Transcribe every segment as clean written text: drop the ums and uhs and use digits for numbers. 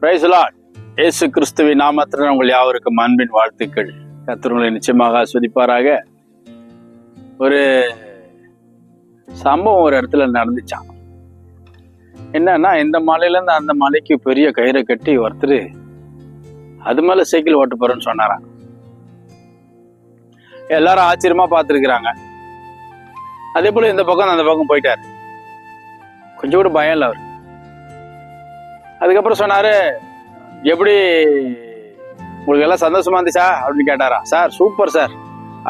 Praise the Lord. இயேசு கிறிஸ்துவின் நாமத்தில் உங்கள் யாவருக்கும் அன்பின் வாழ்த்துக்கள். கர்த்தர் உங்களை நிச்சயமாக ஆசீர்வதிப்பாராக. ஒரு சம்பவம் ஒரு இடத்துல நடந்துச்சான். என்னன்னா, இந்த மலையிலேருந்து அந்த மலைக்கு பெரிய கயிறை கட்டி ஒருத்தர் அது மேல சைக்கிள் ஓட்ட போறேன்னு சொன்னாராம். எல்லாரும் ஆச்சரியமா பார்த்துருக்குறாங்க. அதே போல இந்த பக்கம் அந்த பக்கம் போயிட்டாரு. கொஞ்சம் கூட பயம் இல்லை அவர். அதுக்கப்புறம் சொன்னாரு, எப்படி உங்களுக்கு எல்லாம் சந்தோஷமா இருந்துச்சா அப்படின்னு கேட்டாரா. சார் சூப்பர் சார்,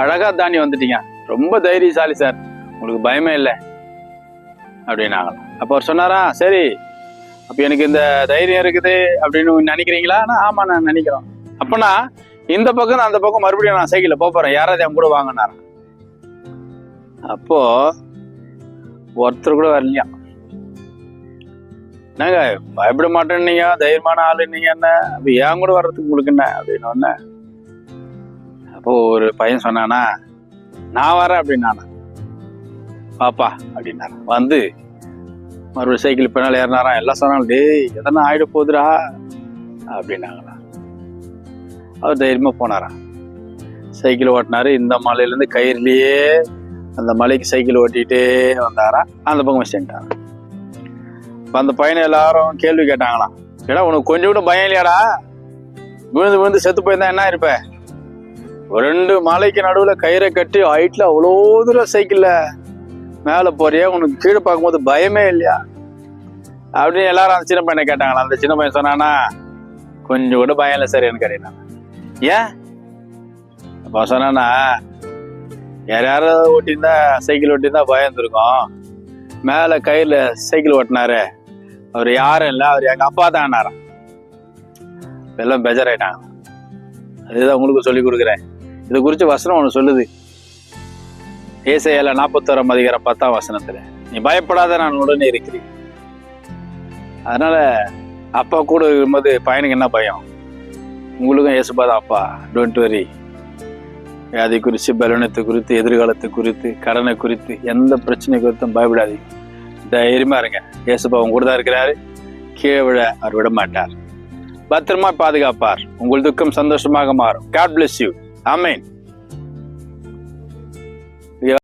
அழகா தாண்டி வந்துட்டீங்க, ரொம்ப தைரியசாலி சார், உங்களுக்கு பயமே இல்லை அப்படின்னாங்களாம். அப்போ அவர் சொன்னாரா, சரி அப்போ எனக்கு இந்த தைரியம் இருக்குது அப்படின்னு நினைக்கிறீங்களா? ஆமா நான் நினைக்கிறோம். அப்பனா இந்த பக்கம் அந்த பக்கம் மறுபடியும் நான் சைக்கிளில் போறேன், யாராவது என் கூட வாங்கினாராம். அப்போ ஒருத்தர் கூட வரலையா. என்னங்க பயப்பட மாட்டேன்னீங்க, தைரியமான ஆளு நீங்க, என்ன அப்ப ஏன் கூட வர்றதுக்கு உங்களுக்கு என்ன அப்படின்னு ஒண்ணு. அப்போ ஒரு பையன் சொன்னானா, நான் வரேன் அப்படின்னானா. பாப்பா அப்படின்னாரு. வந்து மறுபடியும் சைக்கிள் பின்னால் ஏறினாராம். எல்லாம் சொன்னாலும், டேய் எதனா ஆயிட போகுதுரா அப்படின்னாங்களா. அவர் தைரியமா போனாராம். சைக்கிள் ஓட்டினாரு. இந்த மலையிலேருந்து கயிறுலயே அந்த மலைக்கு சைக்கிள் ஓட்டிகிட்டே வந்தாரா. அந்த பக்கம் சென்றாரா. அந்த பையனை எல்லாரும் கேள்வி கேட்டாங்களாம். ஏடா உனக்கு கொஞ்சம் கூட பயம் இல்லையாடா? விழுந்து விழுந்து செத்து போயிருந்தா என்ன இருப்ப? ஒரு 2 மலைக்கு நடுவுல கயிறை கட்டி ஹைட்ல அவ்வளோ தூரம் சைக்கிள்ல மேல போறியா, உனக்கு கீழே பார்க்கும்போது பயமே இல்லையா அப்படின்னு எல்லாரும் அந்த சின்ன பையனை கேட்டாங்களா. அந்த சின்ன பையன் சொன்னானா, கொஞ்சம் கூட பயம் இல்லை சார் எனக்கு அப்படின்னா. ஏன் அப்ப சொன்னானா, யாராவது ஓட்டியிருந்தா சைக்கிள் ஓட்டியிருந்தா பயம் இருந்திருக்கும். மேல கயிறுல சைக்கிள் ஓட்டினாரு, அவர் யாரும் இல்லை, அவர் எங்க அப்பா தான் ஆனாராம். எல்லாம் பெஜராயிட்டாங்க. அதுதான் உங்களுக்கு சொல்லி கொடுக்குறேன். இதை குறித்து வசனம் ஒன்று சொல்லுது. ஏசாயால 41:10 நீ பயப்படாத, நான் உடனே இருக்கிறேன். அதனால அப்பா கூட இருக்கும்போது பையனுக்கு என்ன பயம்? உங்களுக்கும் ஏசுப்பா தான் அப்பா. Don't worry. வியாதி குறித்து, பலவீனத்தை குறித்து, எதிர்காலத்தை குறித்து, கடனை குறித்து, எந்த பிரச்சனை குறித்தும் பயப்படாதீங்க. தைரியமா இருங்க. ஏசுப்பா உங்க கூட தான் இருக்கிறாரு. கீழே விட அவர் விட மாட்டார். பத்திரமா பாதுகாப்பார். உங்கள் துக்கம் சந்தோஷமாக மாறும். God bless you. ஆமென்.